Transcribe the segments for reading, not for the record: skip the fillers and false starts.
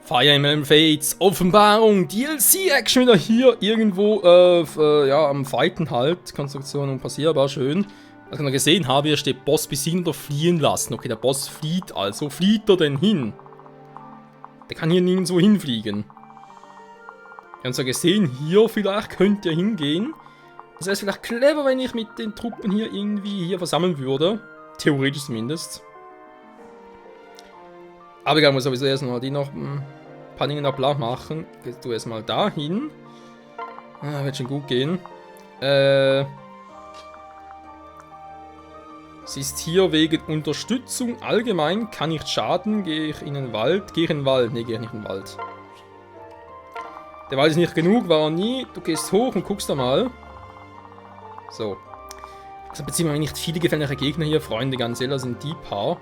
Fire Emblem Fates Offenbarung DLC-Action wieder hier irgendwo ja, am Fighten halt. Konstruktion unpassierbar, schön. Was ich noch gesehen habe, hier steht Boss besiegen oder fliehen lassen. Okay, der Boss flieht also. Flieht er denn hin? Der kann hier nirgendwo hinfliegen. Wir haben es ja gesehen, hier vielleicht könnte er hingehen. Das wäre vielleicht clever, wenn ich mit den Truppen hier irgendwie hier versammeln würde. Theoretisch zumindest. Aber ich muss sowieso erst noch die noch ein paar Dinge noch blau machen. Gehst du erstmal dahin. Ah, wird schon gut gehen. Sie ist hier wegen Unterstützung. Allgemein kann nicht schaden. Gehe ich in den Wald? Gehe ich in den Wald? Ne, gehe ich nicht in den Wald. Der Wald ist nicht genug, war er nie. Du gehst hoch und guckst da mal. So. Also beziehungsweise nicht viele gefährliche Gegner hier, Freunde, ganz ehrlich, sind die paar,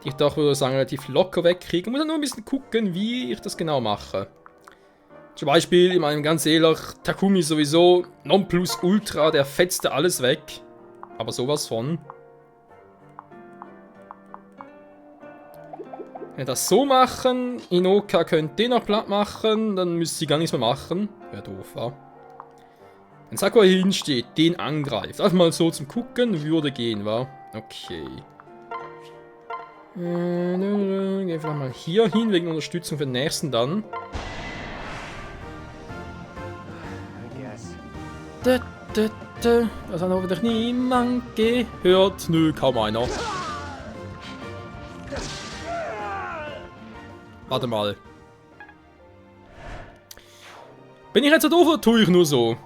die ich doch, würde sagen, relativ locker wegkriege. Ich muss dann nur ein bisschen gucken, wie ich das genau mache. Zum Beispiel, ich meine, ganz ehrlich, Takumi sowieso Nonplusultra, der fetzte alles weg. Aber sowas von. Wenn wir das so machen, Inoka könnte den noch platt machen, dann müsste sie gar nichts mehr machen. Wäre doof, wa? Wenn Sakura hier hinsteht, den angreift. Einfach mal so zum Gucken, würde gehen, wa? Okay. Gehen wir vielleicht mal hier hin, wegen Unterstützung für den nächsten dann. Das hat hoffentlich niemand gehört. Nö, kaum einer. Warte mal. Bin ich jetzt so doof oder tue ich nur so?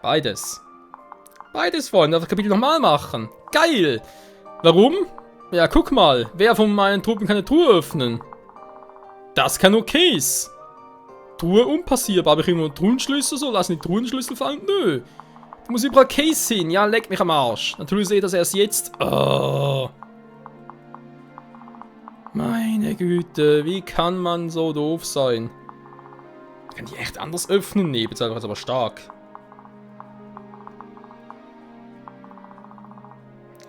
Beides. Beides, Freunde. Das Kapitel nochmal machen. Geil! Warum? Ja, guck mal. Wer von meinen Truppen kann eine Truhe öffnen? Das kann nur Case. Truhe unpassierbar. Aber ich irgendwo einen Truhenschlüssel so? Lassen die Truhenschlüssel fallen? Nö. Du musst überall Case hin. Ja, leck mich am Arsch. Natürlich sehe ich das erst jetzt. Oh. Meine Güte. Wie kann man so doof sein? Ich kann die echt anders öffnen? Nee, bezahlt das aber stark.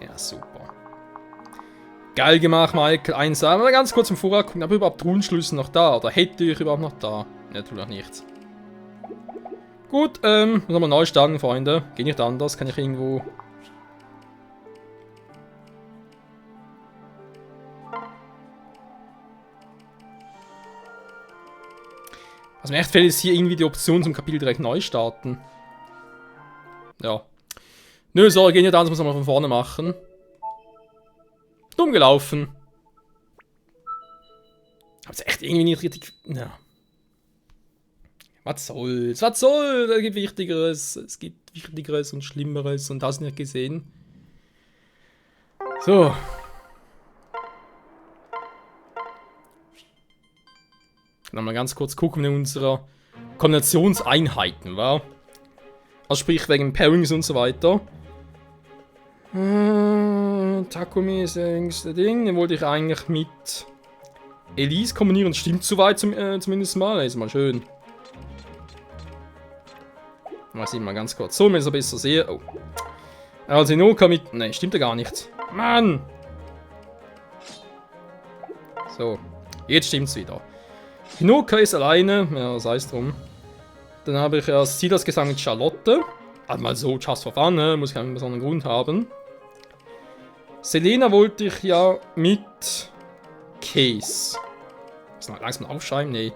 Ja, super. Geil gemacht, Michael. Eins sagen. Mal ganz kurz im Vorrat gucken, ob überhaupt Truhenschlüssel noch da? Oder hätte ich überhaupt noch da? Ja, tut noch nichts. Gut, muss nochmal neu starten, Freunde. Geht nicht anders. Kann ich irgendwo. Was mir echt fehlt, ist hier irgendwie die Option zum Kapitel direkt neu starten. Ja. Nö, so, gehen nicht anders, muss man von vorne machen. Dumm gelaufen. Hab's echt irgendwie nicht richtig. Ja. Was soll's? Was soll? Es gibt Wichtigeres. Es gibt Wichtigeres und Schlimmeres und hast nicht gesehen. So. Dann mal ganz kurz gucken in unserer Kombinationseinheiten, wa? Also sprich wegen Pairings und so weiter. Takumi ist das jüngste Ding. Den wollte ich eigentlich mit Elise kombinieren. Stimmt soweit zumindest mal. Ist mal schön. Mal sehen, mal ganz kurz. So, wenn ich es besser sehe. Oh. Also Inoka mit. Ne, stimmt ja gar nicht. Mann! So. Jetzt stimmt's wieder. Inoka ist alleine. Ja, sei es drum. Dann habe ich erst Silas Gesang mit Charlotte. Also mal so, just for fun, ne? Muss keinen besonderen Grund haben. Selena wollte ich ja mit Case. Muss noch langsam aufschreiben? Nee.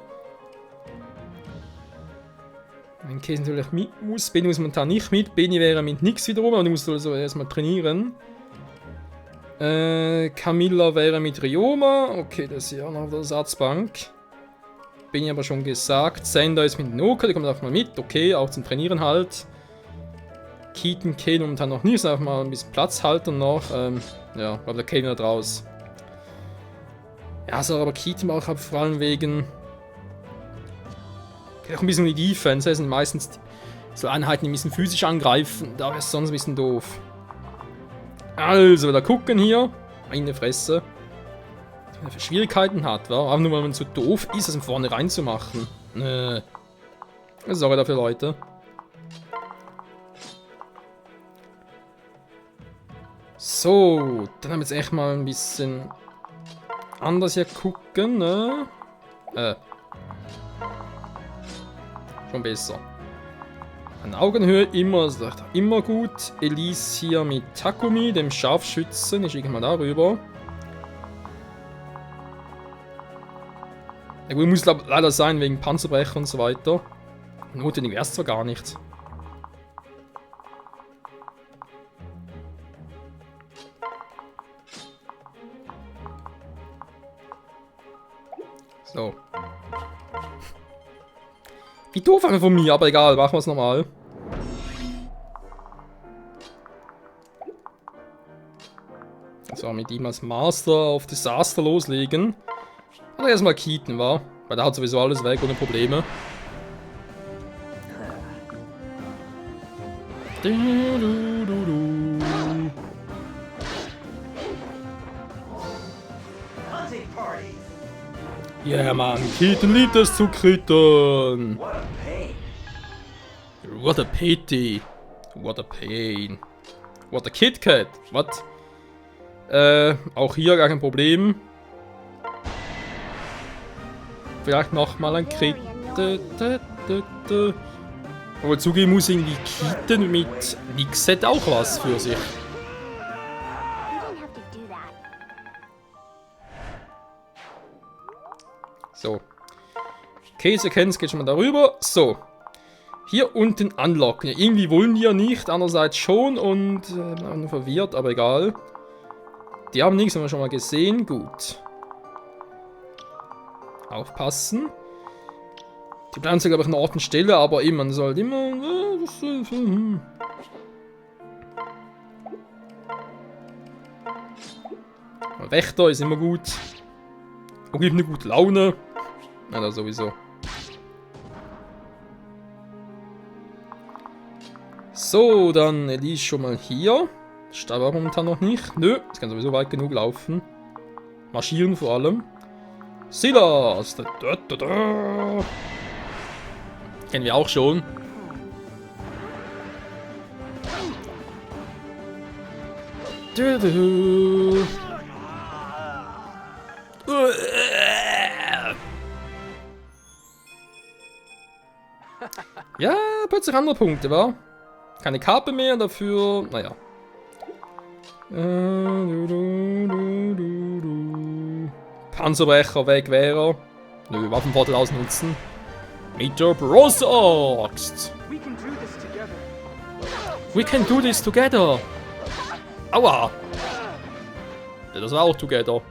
Wenn Case natürlich mit muss, Benny muss momentan nicht mit. Benny wäre mit nix wiederum, aber du musst also erstmal trainieren. Camilla wäre mit Ryoma. Okay, das ist ja noch auf der Ersatzbank. Benny aber schon gesagt. Sander ist mit Noka, der kommt auch mal mit. Okay, auch zum Trainieren halt. Keaton, Kane momentan noch nicht, ist einfach mal ein bisschen Platz halten noch. Ja, aber der Kane wieder raus. Ja, so, aber Keaton auch vor allem wegen. Geht auch ein bisschen um die Defense, das sind meistens so Einheiten, die ein bisschen physisch angreifen. Da wäre es sonst ein bisschen doof. Also, da gucken hier. Meine Fresse. Was man für Schwierigkeiten hat, wa? Aber nur weil man so doof ist, das von vorne reinzumachen. Sorry dafür, Leute. So, dann haben wir jetzt echt mal ein bisschen anders hier gucken, ne? Schon besser. An Augenhöhe immer, das ist immer gut. Elise hier mit Takumi, dem Scharfschützen. Ich schicke mal darüber. Ja gut, muss leider sein wegen Panzerbrecher und so weiter. Notwendig wäre es zwar gar nicht. So. Wie doof einfach von mir, aber egal, machen wir es nochmal. So, mit ihm als Master auf Disaster loslegen. Hat er erstmal Keaton, war? Weil der hat sowieso alles weg ohne Probleme. Ja, yeah, Mann, Keaton liebt es zu krittern. What a pity. What a pain. What a Kit Kat. What? Auch hier gar kein Problem. Vielleicht nochmal ein Crit. Aber zugeben muss irgendwie Keaton mit Nix hat auch was für sich. So. Käsekenz geht schon mal darüber. So. Hier unten anlocken. Irgendwie wollen die ja nicht, andererseits schon und verwirrt, aber egal. Die haben nichts, haben wir schon mal gesehen. Gut. Aufpassen. Die bleiben sogar auf einer Ort und Stelle, aber immer, man sollte immer... Wächter ist immer gut. Und gibt eine gute Laune. Ja, das sowieso. So, dann Elise schon mal hier. Steigt aber momentan noch nicht. Nö, es kann sowieso weit genug laufen. Marschieren vor allem. Silas! Kennen wir auch schon. Ja, plötzlich andere Punkte, wa? Keine Kappe mehr, dafür... Naja. Panzerbrecher weg wäre. Nö, Waffenvorteil ausnutzen. Mit der Bros-Axt. We can do this together. Aua. Ja, das war auch together.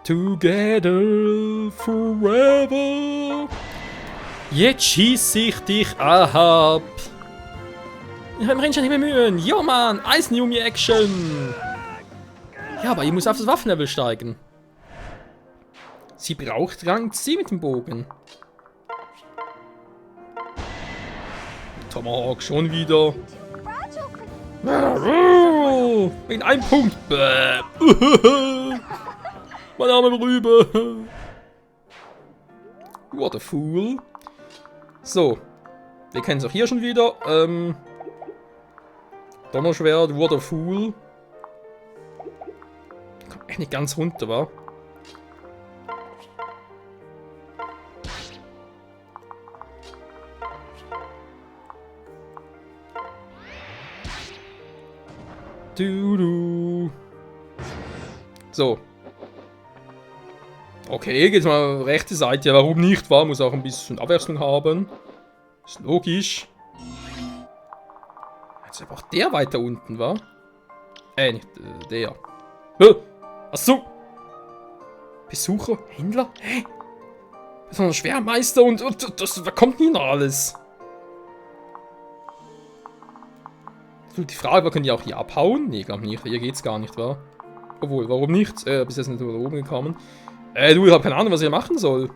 Together forever. Jetzt schieß ich dich ab. Ich habe mir schon nicht mehr Mühen. Ja, Mann, Eisenjunge-Action. Ja, aber ich muss auf das Waffenlevel steigen. Sie braucht Rang 10 mit dem Bogen. Tomahawk schon wieder. Wegen einem Punkt. Mein armer Rübe. What a fool. So. Wir kennen es auch hier schon wieder. Donnerschwert, what a fool. Kommt echt nicht ganz runter, wa? So. Okay, geht's mal rechte Seite. Ja, warum nicht? War muss auch ein bisschen Abwechslung haben. Ist logisch. Jetzt einfach der weiter unten, war? Nicht der. Achso. Besucher, Händler? Hä? Besonders Schwermeister und das, wer kommt denn noch alles? Die Frage, können die auch hier abhauen? Nee, glaub nicht. Hier geht's gar nicht, wa? Obwohl, warum nicht? Bis jetzt nicht da oben gekommen. Du, ich hab keine Ahnung, was ich hier machen soll.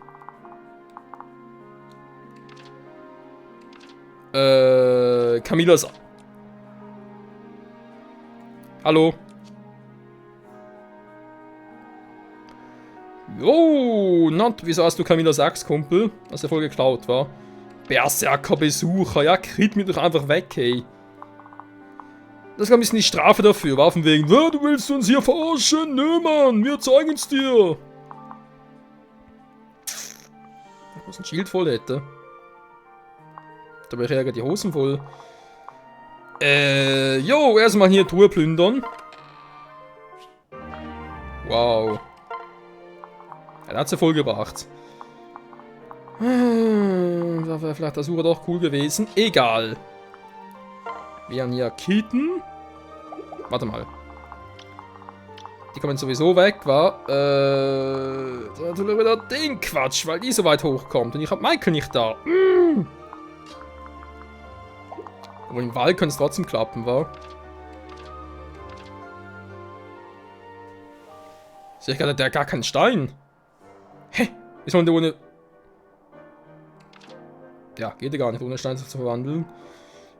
Camillas... Hallo? Oh, wieso hast du Camillas Axt, Kumpel? Dass er voll geklaut war. Berserker-Besucher, ja, krieg mich doch einfach weg, ey. Das ist ein bisschen die Strafe dafür. War von wegen, du willst uns hier verarschen? Nö, Mann, wir zeigen's dir. Ich muss ein Schild voll hätte. Dabei ärgert die Hosen voll. Jo, erstmal hier Truhe plündern. Wow. Ja, der hat sie voll gebracht. Da wäre vielleicht der Sucher doch cool gewesen. Egal. Wir haben hier Kitten. Warte mal. Die kommen sowieso weg, war. Natürlich wieder den Quatsch, weil die so weit hochkommt. Und ich habe Michael nicht da. Aber im Wald könnte es trotzdem klappen, war. Sehe ich gerade, der hat gar keinen Stein. Hä? Ist man da ohne. Ja, geht ja gar nicht, ohne Stein sich zu verwandeln.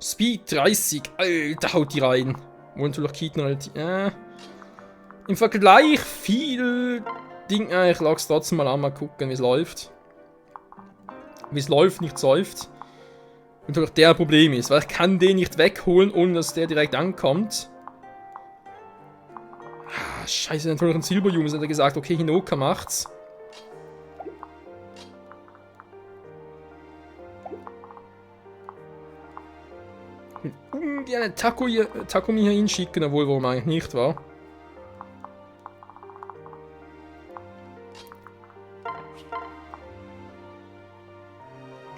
Speed 30. Alter, haut die rein. Wo natürlich Keaton relativ. Im Vergleich viel Ding. Ich lag's trotzdem mal an, mal gucken, wie es läuft. Wie es läuft, nicht säuft. Und natürlich der Problem ist, weil ich kann den nicht wegholen, ohne dass der direkt ankommt. Ah, scheiße, natürlich ein Silberjunge, hat er gesagt, okay, Hinoka macht's. Ich will ungern Takumi hier hinschicken, obwohl warum eigentlich nicht war.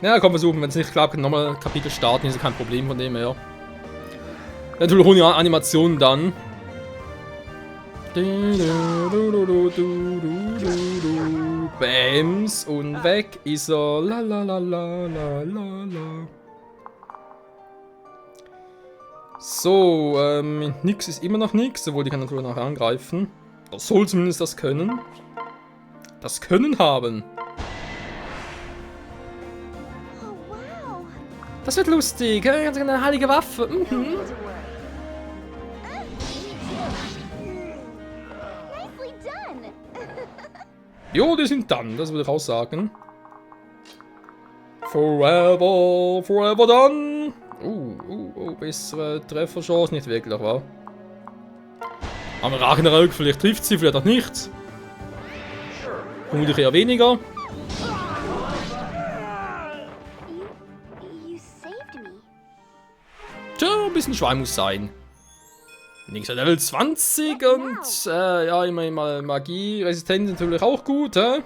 Ja, komm, versuchen, wenn es nicht klappt, nochmal Kapitel starten, ist ja kein Problem von dem her. Natürlich ohne Animationen dann. Bams und weg ist er. La la la la la la la. So, nix ist immer noch nix, obwohl die kann natürlich nachher angreifen. Das soll zumindest das können. Das Können haben. Das wird lustig, eine heilige Waffe. Mhm. Jo, die sind dann, das würde ich auch sagen. Forever, forever done. Bessere Trefferchance, nicht wirklich, wa? Aber Ragnarök, vielleicht trifft sie, vielleicht auch nicht. Vermutlich eher weniger. Tja, ein bisschen Schwein muss sein. Nächster Level 20 und ja, immer mal Magie. Resistenz natürlich auch gut, hä?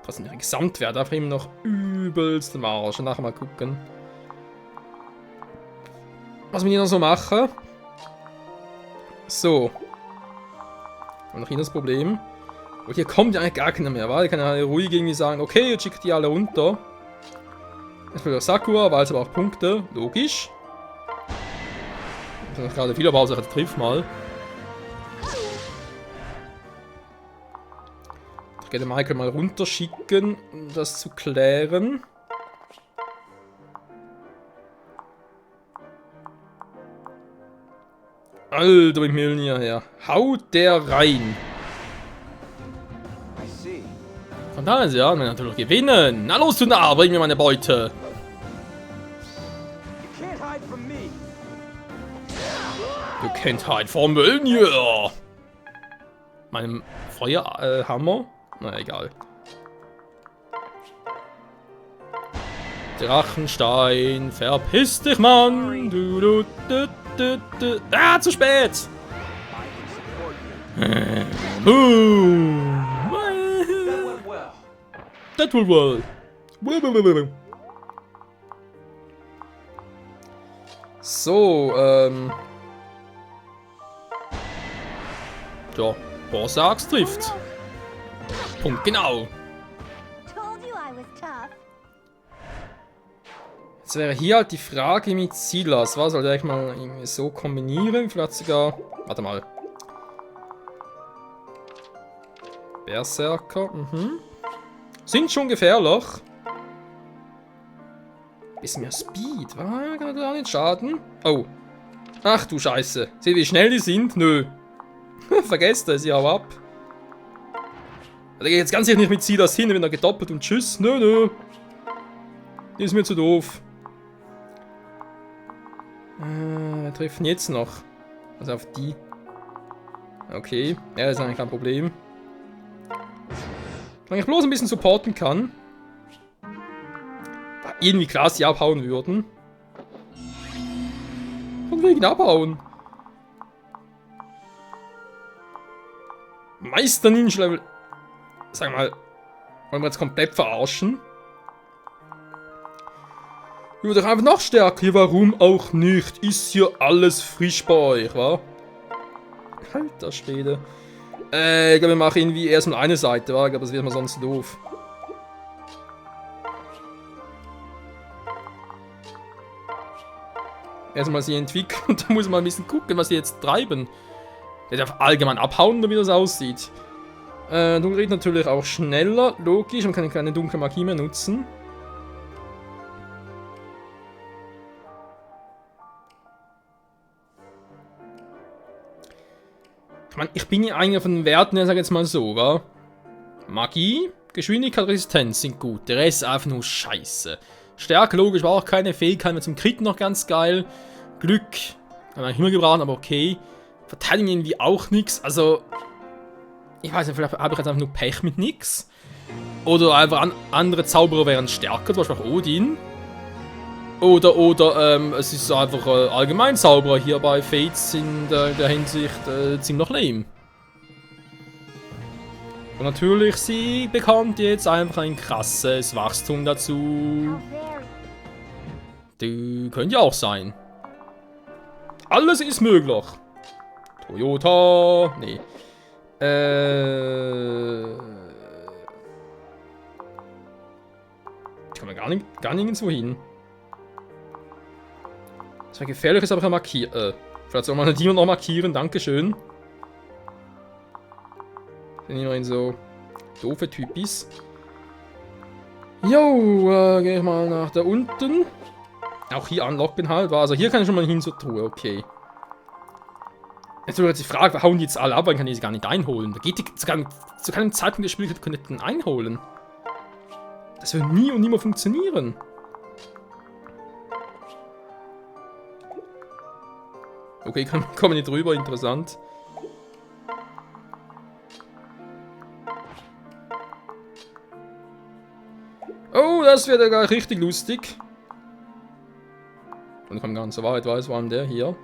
Was ist denn der Gesamtwert? Einfach immer noch übelst im Arsch. Nachher mal gucken. Was wir hier noch so machen. So. Und noch hier das Problem. Und hier kommt ja eigentlich gar keiner mehr, weil ich kann ja ruhig irgendwie sagen, okay, jetzt schickt die alle runter. Jetzt will ich Sakura, weil es aber auch Punkte. Logisch. Ich habe gerade viel, aber Hauptsache trifft mal. Ich werde Michael mal runterschicken, um das zu klären. Alter, mit Mjölnir her. Haut der rein. Von da ist ja, wir natürlich gewinnen. Na los, du Narr, bring mir meine Beute. Du kennt halt vom Mjölnir. Meinem Feuerhammer? Na egal. Drachenstein, verpiss dich, Mann. Ah, zu spät. That will well. So, ja, Borsax trifft. Punkt genau. Jetzt wäre hier halt die Frage mit Silas. Was soll ich mal irgendwie so kombinieren? Vielleicht sogar. Warte mal. Berserker. Sind schon gefährlich. Bisschen mehr Speed. Kann er da nicht schaden? Oh. Ach du Scheiße. Seht ihr, wie schnell die sind? Nö. Vergesst das, ich hau ab. Da gehe ich jetzt ganz sicher nicht mit Silas hin, wenn er gedoppelt und tschüss. Nö. Die ist mir zu doof. Wir treffen jetzt noch. Also auf die. Okay, ja, das ist eigentlich kein Problem. Wenn ich bloß ein bisschen supporten kann. War irgendwie klar, dass die abhauen würden. Von wegen abhauen. Meister Ninja Level. Sag mal, wollen wir jetzt komplett verarschen? Ich würde doch einfach noch stärker. Warum auch nicht? Ist hier alles frisch bei euch, wa? Alter Schwede. Ich glaube, wir machen irgendwie erstmal eine Seite, wa? Ich glaube, das wird mal sonst doof. Erstmal sie entwickeln und da muss man ein bisschen gucken, was sie jetzt treiben. Der darf allgemein abhauen, wie das aussieht. Dunkel geht natürlich auch schneller, logisch, man kann keine dunkle Magie mehr nutzen. Ich meine, ich bin ja eigentlich von den Werten, ich sag jetzt mal so, wa? Magie, Geschwindigkeit, Resistenz sind gut, der Rest ist einfach nur scheiße. Stärke, logisch, war auch keine Fähigkeit mehr zum Kritten noch ganz geil. Glück, kann man eigentlich immer gebrauchen, aber okay. Verteidigung irgendwie auch nichts, also... Ich weiß nicht, vielleicht habe ich jetzt einfach nur Pech mit nix. Oder einfach andere Zauberer wären stärker, zum Beispiel auch Odin. Oder, es ist einfach allgemein Zauberer hier bei Fates in der Hinsicht ziemlich lame. Und natürlich, sie bekommt jetzt einfach ein krasses Wachstum dazu. Die könnte ja auch sein. Alles ist möglich. Toyota. Nee. Ich komme gar nirgendwo hin. Das wäre gefährlich, ist aber markieren. Vielleicht soll man die noch markieren, dankeschön. Sind immerhin so doofe Typis. Jo, gehe ich mal nach da unten. Auch hier unlocken halt, war. Also hier kann ich schon mal hin zur Truhe, okay. Jetzt wird die Frage, hauen die jetzt alle ab, dann kann ich sie gar nicht einholen. Da geht die zu keinem Zeitpunkt des Spiels könnte den einholen. Das wird nie und nimmer funktionieren. Okay, kommen nicht drüber, interessant. Oh, das wird ja gar richtig lustig. Und kommt gar nicht so weit, weiß, war denn der hier?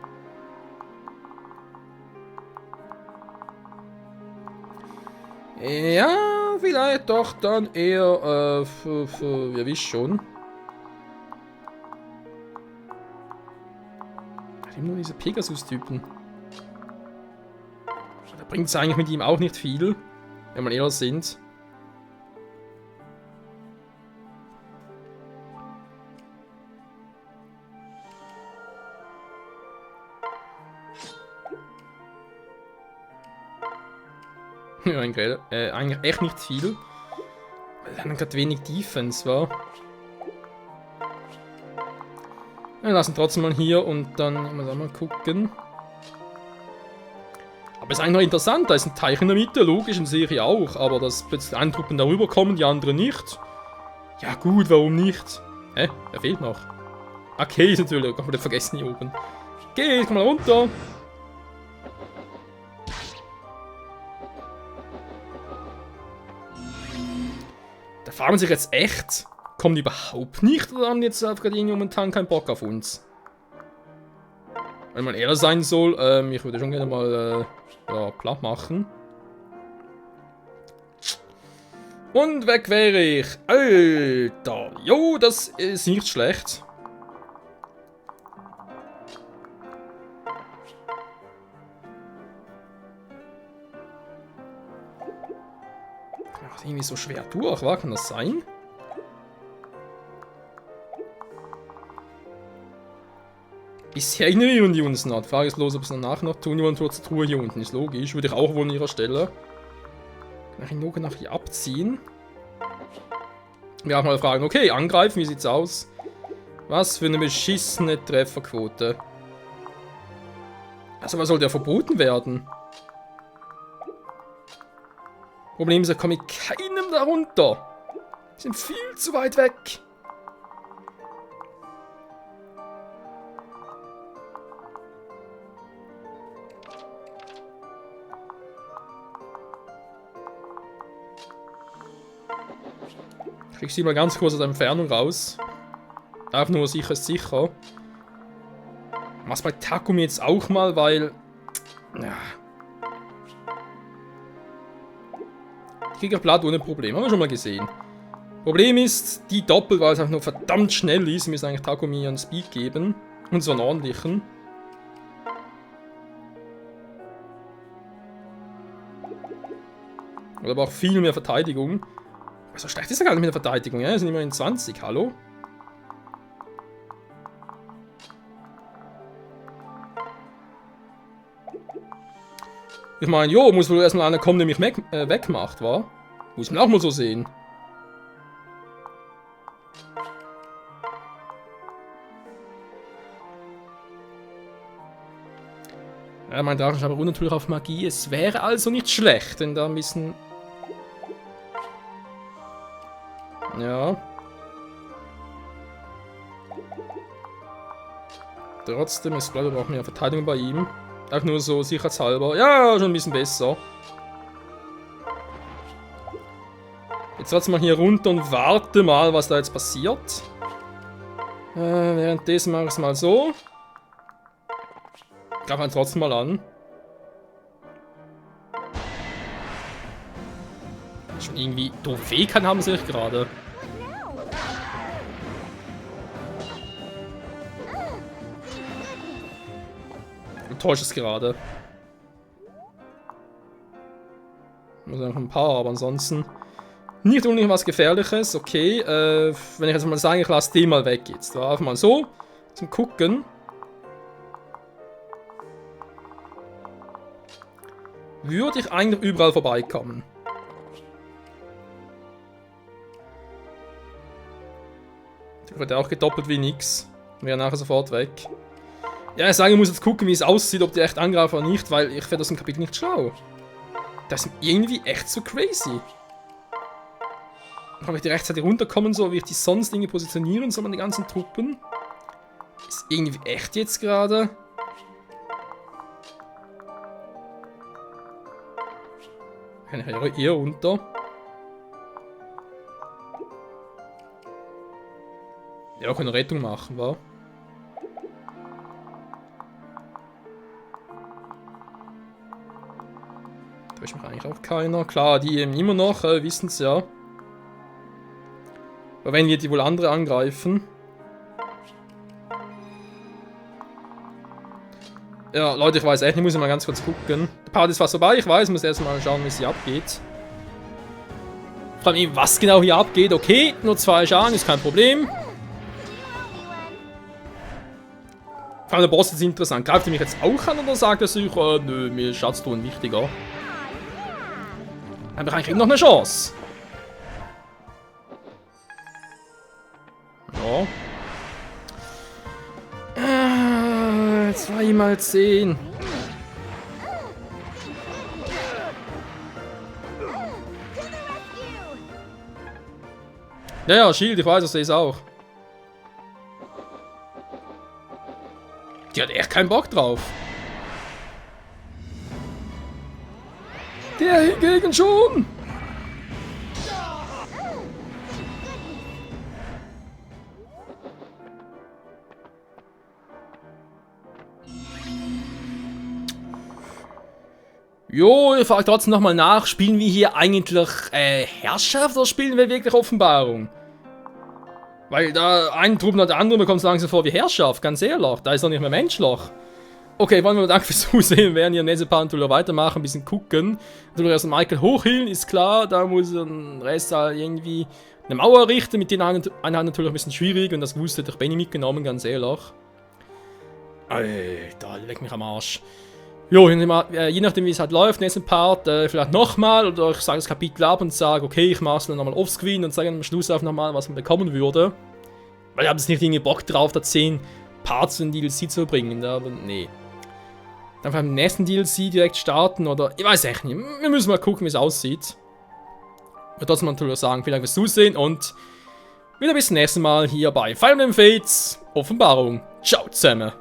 Ja, vielleicht doch dann eher, ihr wisst schon. Nur diese Pegasus-Typen. Da bringt es eigentlich mit ihm auch nicht viel, wenn wir ehrlich sind. Ja, eigentlich echt nicht viel. Wir haben gerade wenig Defense, war. Wir lassen trotzdem mal hier und dann mal gucken. Aber es ist eigentlich noch interessant, da ist ein Teich in der Mitte, logisch, und sehe ich auch. Aber dass plötzlich eine Truppen darüber kommen, die andere nicht. Ja gut, warum nicht? Hä? Der fehlt noch. Okay, ist natürlich komplett vergessen hier oben. Okay, ich komm mal runter. Da fragen sich jetzt echt, kommen die überhaupt nicht oder haben jetzt einfach gerade momentan keinen Bock auf uns? Wenn man ehrlich sein soll, ich würde schon gerne mal ja, platt machen. Und weg wäre ich. Alter, jo, das ist nicht schlecht. Irgendwie so schwer durch, war? Kann das sein? Bisher ignorieren die uns nicht. Frage ist bloß, ob es danach noch tun wollen, zur Truhe hier unten. Ist logisch, würde ich auch wohl an ihrer Stelle. Kann ich nur nach hier abziehen? Wir auch mal fragen, okay, angreifen, wie sieht's aus? Was für eine beschissene Trefferquote. Also, was soll der verboten werden? Problem ist, ich komme mit keinem darunter. Die sind viel zu weit weg. Ich krieg sie mal ganz kurz aus der Entfernung raus. Einfach nur sicher ist sicher. Mach's bei Takumi jetzt auch mal, weil... Ja. Ich krieg auch Blatt ohne Problem, haben wir schon mal gesehen. Problem ist, die doppelt, weil es einfach nur verdammt schnell ist. Wir müssen eigentlich Takumi einen Speed geben. Und so einen ordentlichen. Oder aber auch viel mehr Verteidigung. So schlecht ist er gar nicht mit der Verteidigung, ja? Wir sind immerhin 20, hallo? Ich meine, jo, muss wohl erstmal einer kommen, der mich wegmacht, wa? Muss man auch mal so sehen. Ja, mein Drachenschreiber ruht natürlich auf Magie. Es wäre also nicht schlecht, wenn da ein bisschen... Ja. Trotzdem ist, glaube ich, auch mehr Verteidigung bei ihm. Einfach nur so sicherheitshalber. Ja, schon ein bisschen besser. Jetzt trotzdem mal hier runter und warte mal, was da jetzt passiert. Währenddessen mache ich es mal so. Greif ihn trotzdem mal an. Schon irgendwie doof weh kann haben sie euch gerade. Täuscht es gerade. Muss einfach ein paar, aber ansonsten nicht unbedingt was Gefährliches. Okay, wenn ich jetzt mal sage, ich lasse den mal weg jetzt. Da einfach mal so zum Gucken. Würde ich eigentlich überall vorbeikommen. Der wird auch gedoppelt wie nix. Wäre nachher sofort weg. Ja, ich sage, ich muss jetzt gucken, wie es aussieht, ob die echt angreifen oder nicht, weil ich werde aus dem Kapitel nicht schlau. Das ist irgendwie echt so crazy. Ob ich die rechtzeitig runterkommen soll, wie ich die sonst Dinge positionieren soll, die ganzen Truppen. Ist irgendwie echt jetzt gerade. Kann ich hier runter. Ja, kann eine Rettung machen, wa? Da ist mich eigentlich auch keiner. Klar, die eben immer noch, wissen es ja. Aber wenn wir die wohl andere angreifen. Ja, Leute, ich weiß echt nicht, muss ich mal ganz kurz gucken. Der Part ist fast vorbei, ich weiß, muss erst mal schauen, wie es hier abgeht. Vor allem, was genau hier abgeht. Okay, nur 2 Schaden, ist kein Problem. Vor allem der Boss ist interessant. Greift er mich jetzt auch an oder sagt er sich, nö, mir ist Schatztruhen wichtiger? Dann habe ich eigentlich noch eine Chance. Ja. 2 mal 10. Ja, Shield, ich weiß, ich sehe es auch. Die hat echt keinen Bock drauf. Der hingegen schon. Jo, ich frage trotzdem nochmal nach. Spielen wir hier eigentlich Herrschaft oder spielen wir wirklich Offenbarung? Weil da ein Trupp nach der anderen bekommt es langsam vor wie Herrschaft, ganz ehrlich. Da ist doch nicht mehr menschlich. Okay, wollen wir mal danke fürs Zusehen. Wir werden hier Nesepantula weitermachen, ein bisschen gucken. Natürlich erst Michael hochhielen, ist klar. Da muss den Rest irgendwie eine Mauer richten. Mit den einen natürlich ein bisschen schwierig. Und das wusste ich Benny mitgenommen, ganz ehrlich. Alter, leck mich am Arsch. Jo, je nachdem wie es halt läuft, nächsten Part, vielleicht nochmal, oder ich sage das Kapitel ab und sage, okay, ich mache es dann nochmal offscreen und sage am Schluss auch nochmal, was man bekommen würde. Weil ich habe jetzt nicht irgendwie Bock drauf, da 10 Parts in DLC zu bringen, aber nee. Dann beim nächsten DLC direkt starten, oder, ich weiß echt nicht, wir müssen mal gucken, wie es aussieht. Ich würde trotzdem natürlich sagen, vielen Dank fürs Zusehen und wieder bis zum nächsten Mal hier bei Fire Emblem Fates Offenbarung. Ciao zusammen!